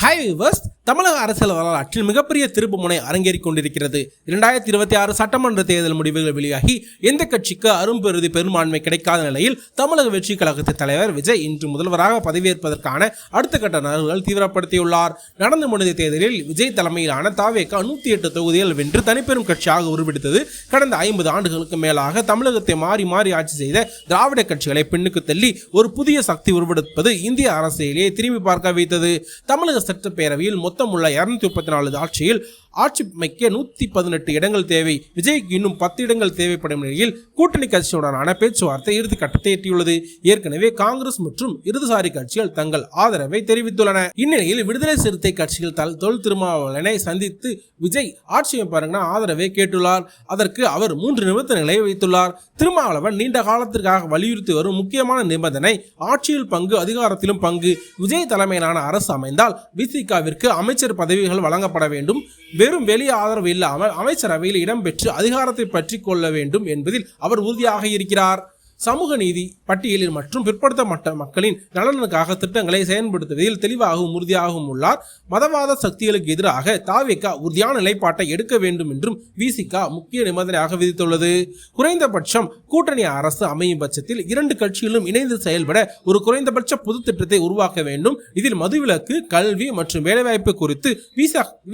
Hi viewers, தமிழக அரசியல் வரலாற்றில் மிகப்பெரிய திருப்பு முனை அரங்கேறிக் கொண்டிருக்கிறது. 2026 சட்டமன்ற தேர்தல் முடிவுகள் வெளியாகி எந்த கட்சிக்கு அரும்பெருதி பெரும்பான்மை கிடைக்காத நிலையில் தமிழக வெற்றி கழகத்தின் தலைவர் விஜய் இன்று முதல்வராக பதவியேற்பதற்கான அடுத்த கட்ட நகர்வுகள் தீவிரப்படுத்தியுள்ளார். நடந்து முடிந்த தேர்தலில் விஜய் தலைமையிலான தாவேகா 108 தொகுதிகள் வென்று தனிப்பெரும் கட்சியாக உருவெடுத்தது. கடந்த 50 ஆண்டுகளுக்கு மேலாக தமிழகத்தை மாறி மாறி ஆட்சி செய்த திராவிட கட்சிகளை பின்னுக்கு தள்ளி ஒரு புதிய சக்தி உருவெடுப்பது இந்திய அரசியலே திரும்பி பார்க்க வைத்தது. தமிழக சட்டப்பேரவையில் மொத்தம் உள்ள 234 ஆட்சியில் ஆட்சிமைக்க 118 இடங்கள் தேவை. விஜய்க்கு இன்னும் 10 இடங்கள் தேவைப்படும் நிலையில் கூட்டணி கட்சியுடனான பேச்சுவார்த்தை இறுதி கட்டத்தை எட்டியுள்ளது. ஏற்கனவே காங்கிரஸ் மற்றும் இடதுசாரி கட்சிகள் தங்கள் ஆதரவை தெரிவித்துள்ளன. இந்நிலையில் விடுதலை சிறுத்தை கட்சிகள் தொல் திருமாவளவனை சந்தித்து விஜய் ஆட்சி அமைப்பாருங்கன்னா ஆதரவை கேட்டுள்ளார். அதற்கு அவர் 3 நிபந்தனைகளை வைத்துள்ளார். திருமாவளவன் நீண்ட காலத்திற்காக வலியுறுத்தி வரும் முக்கியமான நிபந்தனை ஆட்சியில் பங்கு, அதிகாரத்திலும் பங்கு. விஜய் தலைமையிலான அரசு அமைந்தால் விசிகாவிற்கு அமைச்சர் பதவிகள் வழங்கப்பட வேண்டும். வெறும் வெளி ஆதரவு இல்லாமல் அமைச்சரவையில் இடம்பெற்று அதிகாரத்தை பற்றி கொள்ள வேண்டும் என்பதில் அவர் உறுதியாக இருக்கிறார். சமூக நீதி பட்டியலில் மற்றும் பிற்படுத்தப்பட்ட மக்களின் நலனுக்காக திட்டங்களை செயல்படுத்துவதில் தெளிவாகவும் உறுதியாகவும் உள்ளார். மதவாத சக்திகளுக்கு எதிராக தாவேகா உறுதியான நிலைப்பாட்டை எடுக்க வேண்டும் என்றும் விசிக முக்கிய நிபந்தனையாக விதித்துள்ளது. குறைந்தபட்சம் கூட்டணி அரசு அமையும் பட்சத்தில் 2 கட்சிகளும் இணைந்து செயல்பட ஒரு குறைந்தபட்ச பொது திட்டத்தை உருவாக்க வேண்டும். இதில் மதுவிலக்கு, கல்வி மற்றும் வேலைவாய்ப்பு குறித்து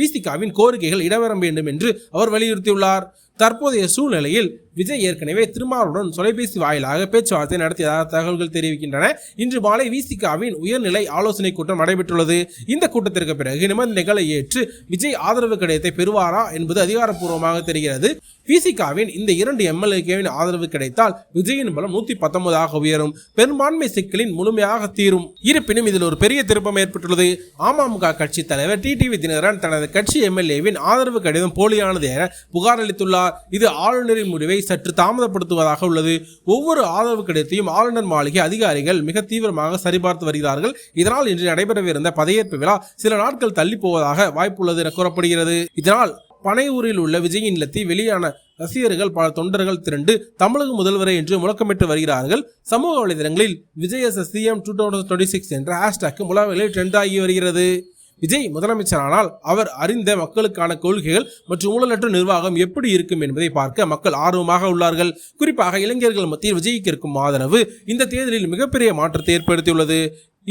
விசிகாவின் கோரிக்கைகள் இடம்பெற வேண்டும் என்று அவர் வலியுறுத்தியுள்ளார். தற்போதைய சூழ்நிலையில் விஜய் ஏற்கனவே திருமாவளவனுடன் தொலைபேசி வாயிலாக பேச்சுவார்த்தை நடத்தியதாக தகவல்கள் தெரிவிக்கின்றன. இன்று மாலை விசிகாவின் உயர்நிலை ஆலோசனை கூட்டம் நடைபெற்றுள்ளது. இந்த கூட்டத்திற்கு பிறகு நிபந்தனைகளை ஏற்று விஜய் ஆதரவு கிடைத்தை பெறுவாரா என்பது அதிகாரப்பூர்வமாக தெரிகிறது. விசிகாவின் இந்த 2 எம்எல்ஏக்களின் ஆதரவு கிடைத்தால் விஜயின் பலம் 119 உயரும். பெரும்பான்மை சிக்கலின் முழுமையாக தீரும். இருப்பினும் இதில் ஒரு பெரிய திருப்பம் ஏற்பட்டுள்ளது. அமமுக கட்சி தலைவர் டிடிவி தினகரன் தனது கட்சி எம்எல்ஏவின் ஆதரவு கடிதம் போலியானது என புகார் அளித்துள்ளார். இது ஆளுநரின் முடிவை சற்று தாமதப்படுத்துவதாக உள்ளது. ஒவ்வொரு ஆதரவு கடிதத்தையும் ஆளுநர் மாளிகை அதிகாரிகள் மிக தீவிரமாக சரிபார்த்து வருகிறார்கள். இதனால் இன்று நடைபெறவிருந்த பதவியேற்பு விழா சில நாட்கள் தள்ளி போவதாக வாய்ப்புள்ளது என கூறப்படுகிறது. இதனால் பனையூரில் உள்ள விஜயின் இல்லத்தில் வெளியான ரசிகர்கள் பல தொண்டர்கள் திரண்டு தமிழக முதல்வரை என்று முழக்கமிட்டு வருகிறார்கள். சமூக வலைதளங்களில் விஜய் சிஎம் 2026 என்ற ஹேஷ்டாக் உலகில் ட்ரெண்ட் ஆகி வருகிறது. விஜய் முதலமைச்சரானால் அவர் அறிந்த மக்களுக்கான கொள்கைகள் மற்றும் ஊழலற்ற நிர்வாகம் எப்படி இருக்கும் என்பதை பார்க்க மக்கள் ஆர்வமாக உள்ளார்கள். குறிப்பாக இளைஞர்கள் மத்தியில் விஜய்க்கு இருக்கும் ஆதரவு இந்த தேர்தலில் மிகப்பெரிய மாற்றத்தை ஏற்படுத்தியுள்ளது.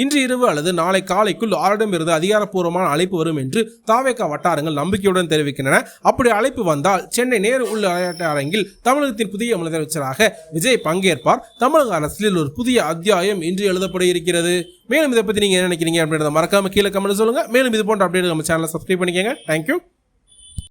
இன்று இரவு அல்லது நாளை காலைக்குள் ஆரிடமிருந்து அதிகாரப்பூர்வமான அழைப்பு வரும் என்று தாவேகா வட்டாரங்கள் நம்பிக்கையுடன் தெரிவிக்கின்றன. அப்படி அழைப்பு வந்தால் சென்னை நேரு உள்ள விளையாட்டு அரங்கில் தமிழகத்தின் புதிய முதலமைச்சராக விஜய் பங்கேற்பார். தமிழக அரசியலில் ஒரு புதிய அத்தியாயம் இன்று எழுதப்பட இருக்கிறது. மேலும் இதை பற்றி நீங்க என்ன நினைக்கிறீங்க அப்படின்றத மறக்காம கீழே கமெண்ட் சொல்லுங்க. மேலும் இது போன்ற அப்டேட் நம்ம சேனலை சப்ஸ்கிரைப் பண்ணிக்கங்க. தேங்க்யூ.